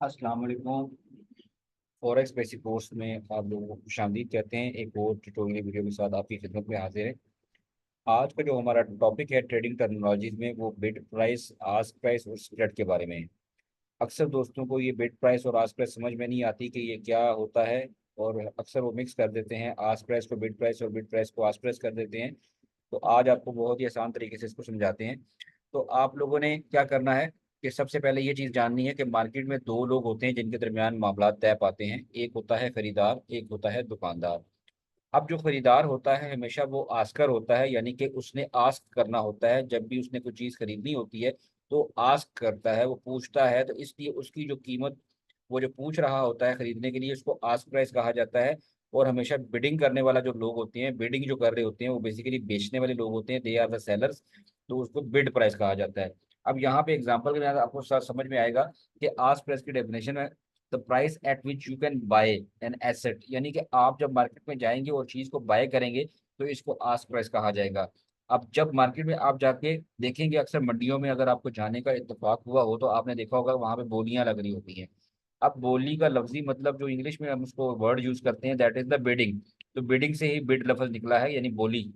अस्सलाम वालेकुम। Forex basic course में आप लोगों को खुशामदीद कहते हैं। एक और ट्यूटोरियल वीडियो के साथ आपकी खिदमत में हाजिर है। आज का जो हमारा टॉपिक है ट्रेडिंग टर्मिनोलॉजीज में, वो बिड प्राइस, आस्क प्राइस और स्प्रेड के बारे में है। अक्सर दोस्तों को ये बिड प्राइस और आस्क प्राइस समझ में नहीं आती कि ये क्या होता है, और अक्सर वो मिक्स कर देते हैं, आस्क प्राइस को बिड प्राइस और बिड प्राइस को आस्क प्राइस कर देते हैं। तो आज आपको बहुत ही आसान तरीके से इसको समझाते हैं। तो आप लोगों ने क्या करना है कि सबसे पहले ये चीज़ जाननी है कि मार्केट में दो लोग होते हैं जिनके दरमियान मामला तय पाते हैं। एक होता है खरीदार, एक होता है दुकानदार। अब जो खरीदार होता है हमेशा वो आस्कर होता है, यानी कि उसने आस्क करना होता है। जब भी उसने कोई चीज़ खरीदनी होती है तो आस्क करता है, वो पूछता है। तो इसलिए उसकी जो कीमत, वो जो पूछ रहा होता है खरीदने के लिए, उसको आस्क प्राइस कहा जाता है। और हमेशा बिडिंग करने वाला जो लोग होते हैं, बिडिंग जो कर रहे होते हैं, वो बेसिकली बेचने वाले लोग होते हैं, दे आर द सेलर्स। तो उसको बिड प्राइस कहा जाता है। अब यहाँ पे एग्जांपल के लिए आपको समझ में आएगा कि आस्क प्राइस की डेफिनेशन है the price at which you can buy an asset, यानी कि आप जब मार्केट में जाएंगे और चीज को बाय करेंगे तो इसको आस्क प्राइस कहा जाएगा। अब जब मार्केट में आप जाके देखेंगे, अक्सर मंडियों में अगर आपको जाने का इत्तेफाक हुआ हो तो आपने देखा होगा वहां पे बोलियां लग रही होती हैं। अब बोली का लफ्जी मतलब, जो इंग्लिश में हम उसको वर्ड यूज करते हैं, दैट इज द बिडिंग। तो बिडिंग से ही बिड लफ्ज निकला है, यानी बोली।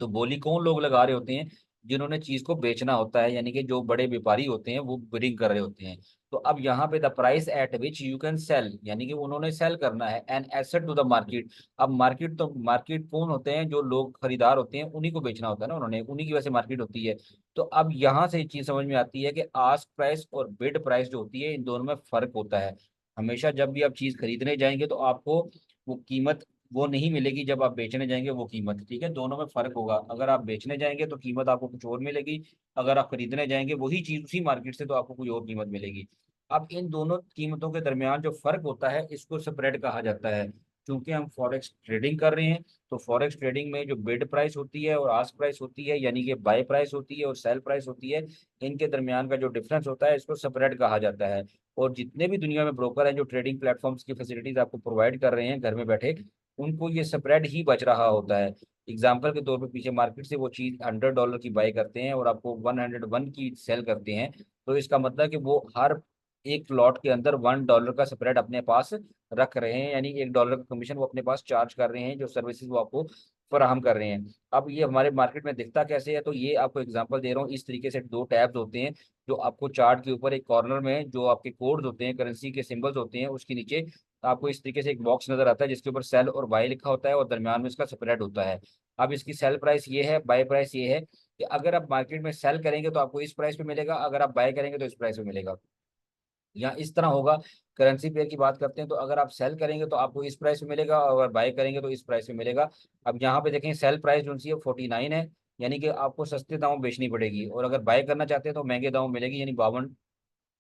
तो बोली कौन लोग लगा रहे होते हैं? जिन्होंने चीज को बेचना होता है, यानी कि जो बड़े व्यापारी होते हैं वो बिडिंग कर रहे होते हैं। तो अब यहाँ पे the price at which you can sell, यानी कि उन्होंने सेल करना है an asset to the market. अब मार्केट, तो मार्केट कौन होते हैं? जो लोग खरीदार होते हैं उन्हीं को बेचना होता है ना, उन्होंने, उन्हीं की वजह से मार्केट होती है। तो अब यहाँ से चीज समझ में आती है कि आस्क प्राइस और बिड प्राइस जो होती है, इन दोनों में फर्क होता है। हमेशा जब भी आप चीज खरीदने जाएंगे तो आपको वो कीमत वो नहीं मिलेगी, जब आप बेचने जाएंगे वो कीमत, ठीक है, दोनों में फर्क होगा। अगर आप बेचने जाएंगे तो कीमत आपको कुछ और मिलेगी, अगर आप खरीदने जाएंगे वही चीज उसी मार्केट से तो आपको कोई और कीमत मिलेगी। अब इन दोनों कीमतों के दरमियान जो फर्क होता है इसको स्प्रेड कहा जाता है। क्योंकि हम फॉरेक्स ट्रेडिंग कर रहे हैं, तो फॉरेक्स ट्रेडिंग में जो बिड प्राइस होती है और आस्क प्राइस होती है, यानी कि बाय प्राइस होती है और सेल प्राइस होती है, इनके दरमियान का जो डिफरेंस होता है इसको स्प्रेड कहा जाता है। और जितने भी दुनिया में ब्रोकर हैं जो ट्रेडिंग प्लेटफॉर्म्स की फैसिलिटीज आपको प्रोवाइड कर रहे हैं घर में बैठे, उनको ये स्प्रेड ही बच रहा होता है। एग्जाम्पल के तौर पे, पीछे मार्केट से वो चीज $100 की बाई करते हैं और आपको 101 की सेल करते हैं। तो इसका मतलब कि वो हर एक लॉट के अंदर $1 का स्प्रेड अपने पास रख रहे हैं, यानी $1 का कमीशन वो अपने पास चार्ज कर रहे हैं, जो सर्विसेज वो आपको फराहम कर रहे हैं। अब ये हमारे मार्केट में दिखता कैसे है, तो ये आपको एग्जांपल दे रहा हूँ। इस तरीके से दो टैब्स होते हैं जो आपको चार्ट के ऊपर एक कॉर्नर में, जो आपके कोड्स होते हैं, करेंसी के सिंबल्स होते हैं, उसके नीचे आपको इस तरीके से एक बॉक्स नजर आता है जिसके ऊपर सेल और बाय लिखा होता है और दरमियान में इसका स्प्रेड होता है। अब इसकी सेल प्राइस ये है, बाय प्राइस ये है, कि अगर आप मार्केट में सेल करेंगे तो आपको इस प्राइस पे मिलेगा, अगर आप बाय करेंगे तो इस प्राइस पे मिलेगा। या इस तरह होगा, करेंसी पेयर की बात करते हैं तो अगर आप सेल करेंगे तो आपको इस प्राइस पे मिलेगा, और अगर बाय करेंगे तो इस प्राइस पे मिलेगा। अब यहाँ पे देखें, सेल प्राइस जो सी है 49 है, यानी कि आपको सस्ते दामों में बेचनी पड़ेगी, और अगर बाय करना चाहते हैं तो महंगे दामों में मिलेगी, यानी 52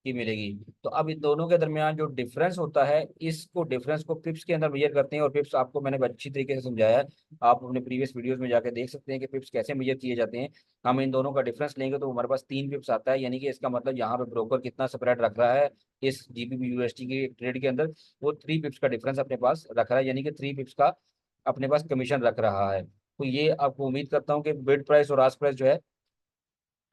की मिलेगी। तो अब इन दोनों के दरमियान जो डिफरेंस होता है, इसको डिफरेंस को पिप्स के अंदर मेजर करते हैं, और पिप्स आपको मैंने अच्छी तरीके से समझाया है। आप अपने प्रीवियस वीडियोस में जाकर देख सकते हैं कि पिप्स कैसे मेजर किए जाते हैं। हम इन दोनों का डिफरेंस लेंगे तो हमारे पास 3 पिप्स आता है, यानी कि इसका मतलब यहाँ पे ब्रोकर कितना स्प्रेड रख रहा है इस जीबीपी यूएसटी के ट्रेड के अंदर, वो 3 पिप्स का डिफरेंस अपने पास रख रहा है, यानी कि 3 पिप्स का अपने पास कमीशन रख रहा है। तो ये आपको उम्मीद करता हूँ कि बिड प्राइस और आस्क प्राइस जो है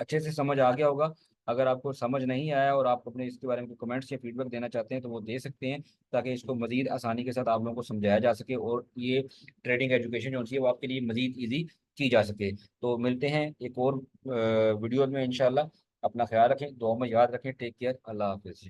अच्छे से समझ आ गया होगा। अगर आपको समझ नहीं आया और आप अपने इसके बारे में कमेंट्स या फीडबैक देना चाहते हैं तो वो दे सकते हैं, ताकि इसको मजीद आसानी के साथ आप लोगों को समझाया जा सके, और ये ट्रेडिंग एजुकेशन जो है वो आपके लिए मजीद ईजी की जा सके। तो मिलते हैं एक और वीडियो में इंशाल्लाह। अपना ख्याल रखें, दुआ में याद रखें। टेक केयर, अल्लाह हाफिज़।